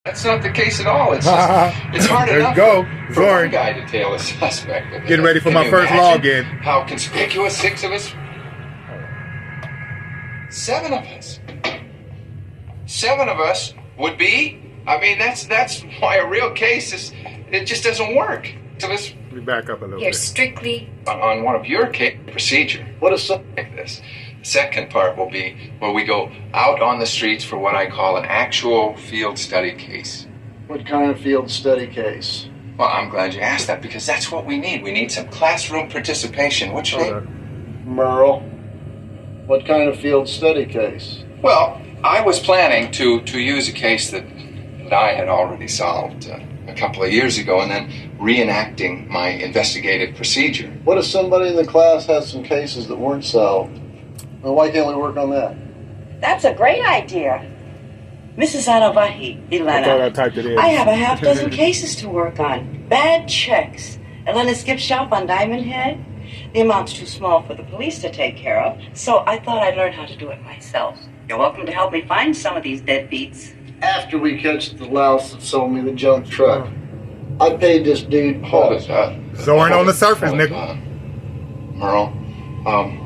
That's not the case at all. It's just, it's hard there enough you go. for Zorin. one guy to tail a suspect. Getting ready for my first login. How conspicuous 6 of us? 7 of us. 7 of us would be. I mean, that's why a real case is. It just doesn't work. So let's back up a little You're bit. strictly on one of your case procedure. What is something like this? The second part will be where we go out on the streets for what I call an actual field study case. What kind of field study case? Well, I'm glad you asked that because that's what we need. We need some classroom participation. What's your name? Merle. What kind of field study case? Well, I was planning to use a case that I had already solved a couple of years ago and then reenacting my investigative procedure. What if somebody in the class has some cases that weren't solved? Well, why can't we work on that? That's a great idea. Mrs. Anovahi, I thought I typed it in. I have a half dozen cases to work on. Bad checks. Elena's gift shop on Diamond Head. The amount's too small for the police to take care of, so I thought I'd learn how to do it myself. You're welcome to help me find some of these deadbeats. After we catch the louse that sold me the junk truck, I paid this dude pause. Zorin on the surface, nigga. Merle,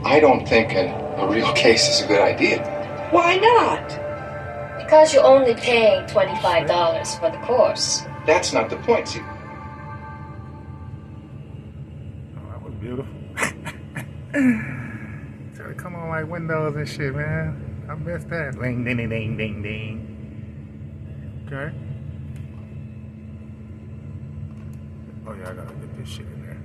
I don't think a real case is a good idea. Why not? because you're only paying $25 for the course. That's not the point, see. Oh, that was beautiful. Try to come on like windows and shit, man. I missed that. Ding, ding, ding, ding, ding, ding. Okay. Oh yeah, I gotta get this shit in there.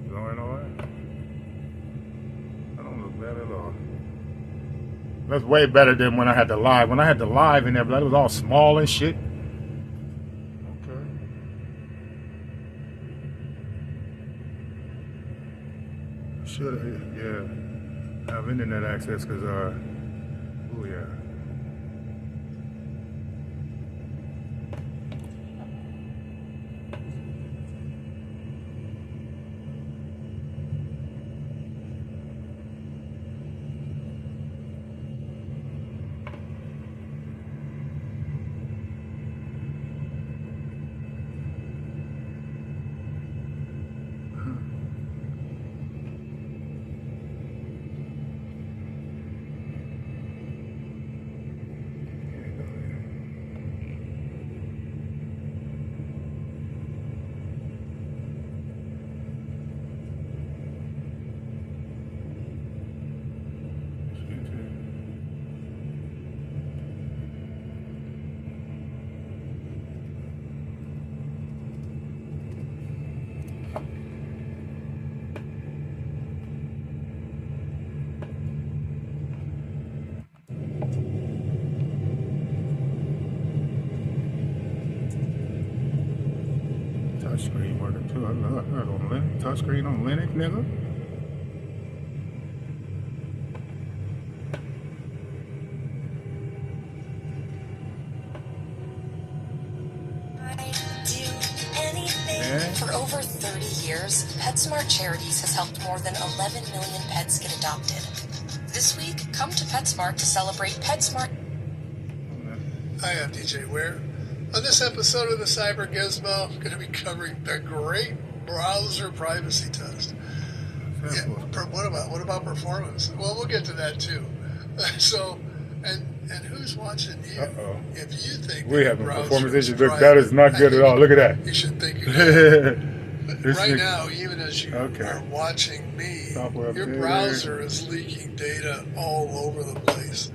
Going on? I don't look bad at all. That's way better than when I had the live. When I had the live in there, but it was all small and shit. Okay. Should yeah, have internet access because oh yeah. Touchscreen working too. I love that on Linux. Touchscreen on Linux, nigga. For over 30 years, PetSmart Charities has helped more than 11 million pets get adopted. This week, come to PetSmart to celebrate PetSmart. Hi, I'm DJ Ware. On this episode of the Cyber Gizmo, I'm going to be covering the great browser privacy test. Yeah, what about performance? Well, we'll get to that too. So, and who's watching you? If you think we have performance issues, that is not good at all. Look at that. You should think again. Right is, now, even as you are watching me, your browser is leaking data all over the place.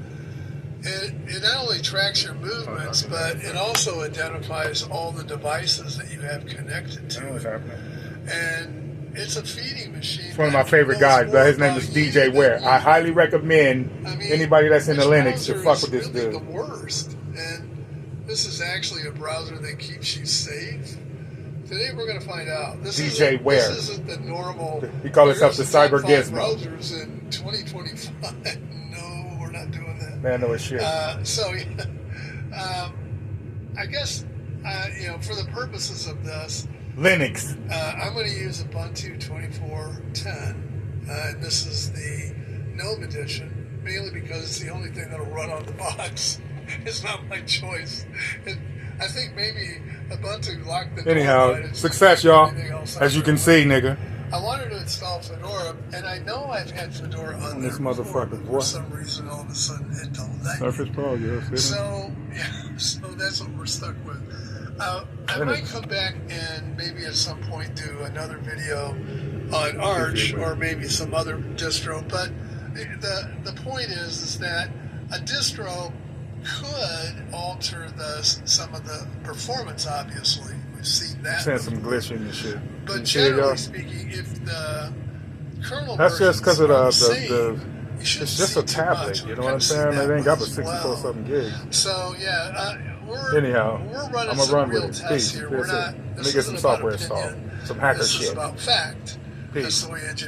It not only tracks your movements, but it also identifies all the devices that you have connected to it. And it's a feeding machine. It's one of my favorite guys, but his name is DJ Ware. I highly recommend anybody that's into Linux to fuck with this dude. The worst. And this is actually a browser that keeps you safe. Today we're going to find out. DJ Ware. This isn't the normal. He calls himself the Cyber Gizmo. Browsers in 2025. No, we're not doing that. Man, no shit. I guess for the purposes of this, Linux. I'm going to use Ubuntu 24.10 And this is the Gnome edition, mainly because it's the only thing that'll run on the box. It's not my choice. I think maybe Ubuntu locked the door. Anyhow, success, y'all. As you can see, nigga. I wanted to install Fedora, and I know I've had Fedora on this there motherfucker, before, boy. for some reason, all of a sudden it don't let Surface Pro, yeah. So that's what we're stuck with. I might come back and maybe at some point do another video on Arch or maybe some other distro. But the point is that a distro could alter some of the performance. Obviously, we've seen that. Saying some glitching and shit. But generally speaking, if the kernel that's just because of the it's just a tablet. You know what I'm saying? It ain't got but 64 something gigs. So yeah, anyhow, we're running I'm gonna some run real with it. tests Peace. here. We're not. Let me get some software installed. Some hacker This shit. is about fact. Peace. That's the way